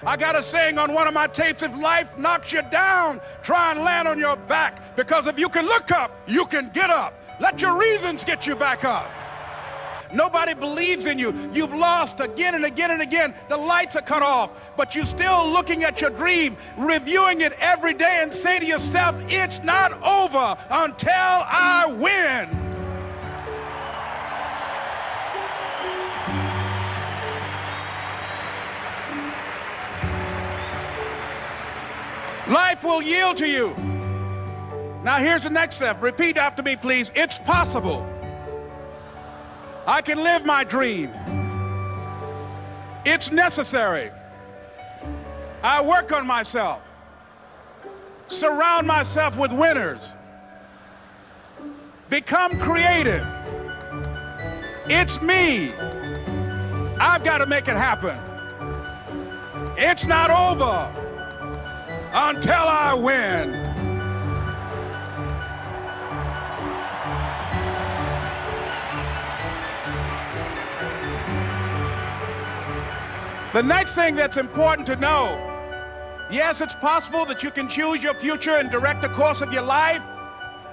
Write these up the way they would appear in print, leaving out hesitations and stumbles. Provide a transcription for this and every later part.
I got a saying on one of my tapes, if life knocks you down, try and land on your back. Because if you can look up, you can get up. Let your reasons get you back up. Nobody believes in you. You've lost again and again and again. The lights are cut off, but you're still looking at your dream, reviewing it every day and say to yourself, it's not over until I win. Life will yield to you. Now here's the next step. Repeat after me, please. It's possible. I can live my dream. It's necessary. I work on myself. Surround myself with winners. Become creative. It's me. I've got to make it happen. It's not over until I win. The next thing that's important to know, yes, it's possible that you can choose your future and direct the course of your life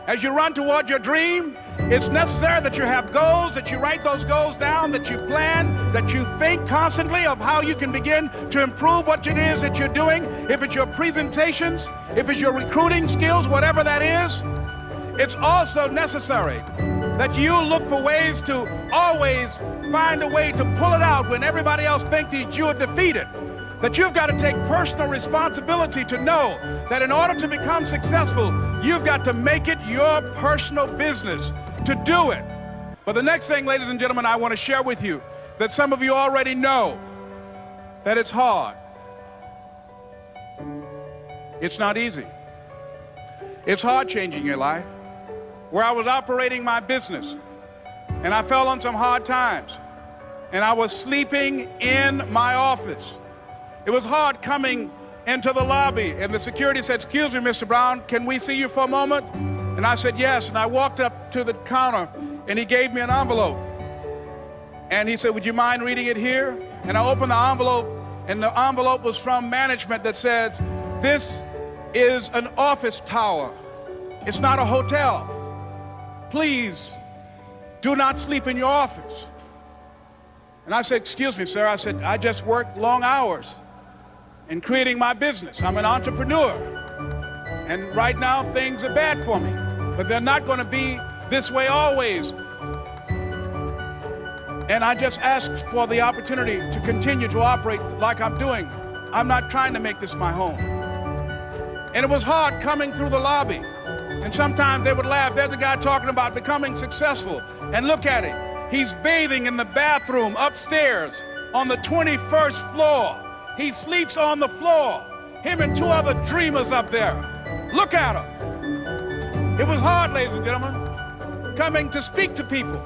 as you run toward your dream. It's necessary that you have goals, that you write those goals down, that you plan, that you think constantly of how you can begin to improve what it is that you're doing. If it's your presentations, if it's your recruiting skills, whatever that is, it's also necessary that you look for ways to always find a way to pull it out when everybody else thinks that you're defeated. That you've got to take personal responsibility to know that in order to become successful, you've got to make it your personal business to do it. But the next thing, ladies and gentlemen, I want to share with you that some of you already know that it's hard. It's not easy. It's hard changing your life. Where I was operating my business and I fell on some hard times and I was sleeping in my office. It was hard coming into the lobby and the security said, "Excuse me, Mr. Brown, can we see you for a moment?" And I said, "Yes." And I walked up to the counter and he gave me an envelope. And he said, "Would you mind reading it here?" And I opened the envelope and the envelope was from management that said, "This is an office tower. It's not a hotel. Please do not sleep in your office." And I said, "Excuse me, sir." I said, "I just work long hours in creating my business. I'm an entrepreneur. And right now things are bad for me, but they're not going to be this way always. And I just asked for the opportunity to continue to operate like I'm doing. I'm not trying to make this my home." And it was hard coming through the lobby. And sometimes they would laugh. There's a guy talking about becoming successful. And look at him. He's bathing in the bathroom upstairs on the 21st floor. He sleeps on the floor. Him and two other dreamers up there. Look at him. It was hard, ladies and gentlemen, coming to speak to people.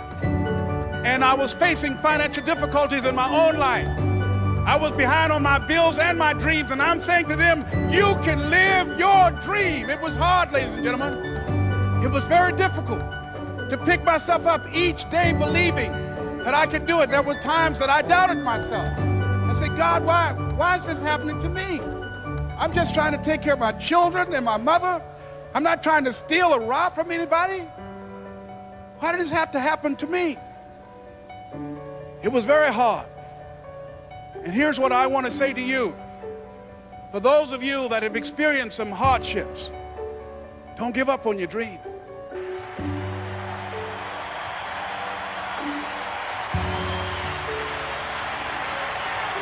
And I was facing financial difficulties in my own life. I was behind on my bills and my dreams, and I'm saying to them, you can live your dream. It was hard, ladies and gentlemen. It was very difficult to pick myself up each day believing that I could do it. There were times that I doubted myself. I said, "God, why is this happening to me? I'm just trying to take care of my children and my mother. I'm not trying to steal or rob from anybody. Why did this have to happen to me?" It was very hard. And here's what I want to say to you. For those of you that have experienced some hardships, don't give up on your dream.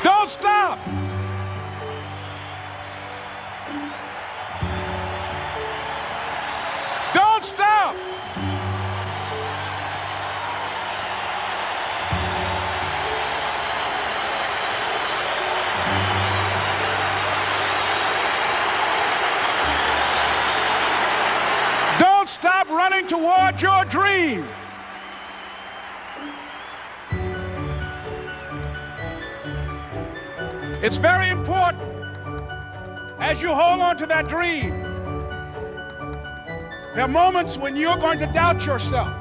Don't stop. Don't stop. Don't stop running toward your dream. It's very important as you hold on to that dream. There are moments when you're going to doubt yourself.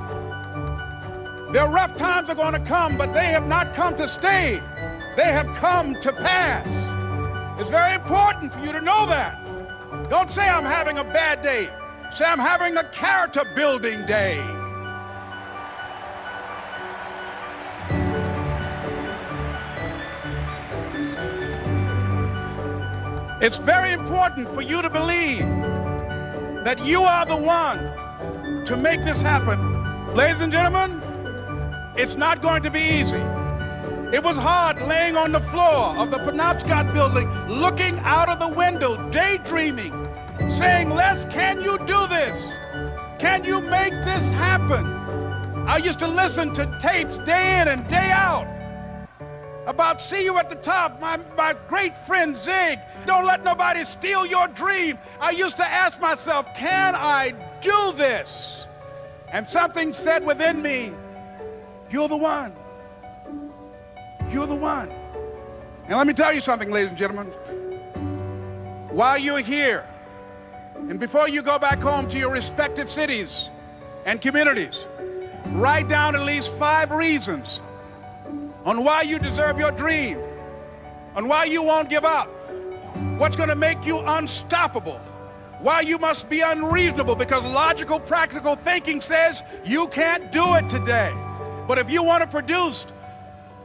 There are rough times are going to come, but they have not come to stay. They have come to pass. It's very important for you to know that. Don't say I'm having a bad day. Say I'm having a character building day. It's very important for you to believe that you are the one to make this happen. Ladies and gentlemen, it's not going to be easy. It was hard laying on the floor of the Penobscot building, looking out of the window, daydreaming, saying, Les, can you do this? Can you make this happen? I used to listen to tapes day in and day out about see you at the top, my great friend Zig. Don't let nobody steal your dream. I used to ask myself, can I do this? And something said within me, you're the one. You're the one. And let me tell you something, ladies and gentlemen. While you're here, and before you go back home to your respective cities and communities, write down at least 5 reasons on why you deserve your dream, on why you won't give up, what's going to make you unstoppable, why you must be unreasonable, because logical, practical thinking says you can't do it today. But if you want to produce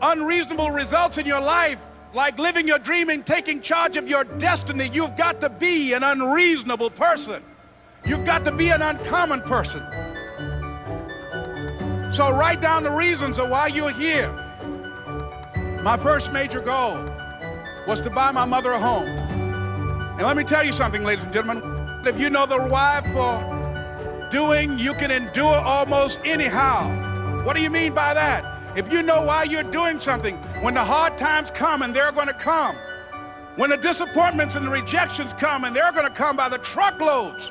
unreasonable results in your life, like living your dream and taking charge of your destiny, you've got to be an unreasonable person. You've got to be an uncommon person. So write down the reasons of why you're here. My first major goal was to buy my mother a home. And let me tell you something, ladies and gentlemen. If you know the why for doing, you can endure almost anyhow. What do you mean by that? If you know why you're doing something, when the hard times come, and they're going to come, when the disappointments and the rejections come, and they're going to come by the truckloads,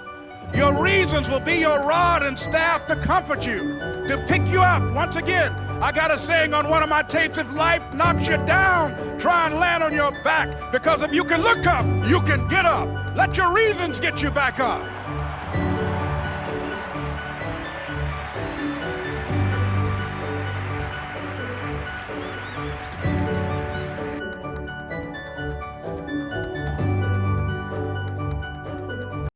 your reasons will be your rod and staff to comfort you, to pick you up. Once again, I got a saying on one of my tapes, if life knocks you down, try and land on your back, because if you can look up, you can get up. Let your reasons get you back up.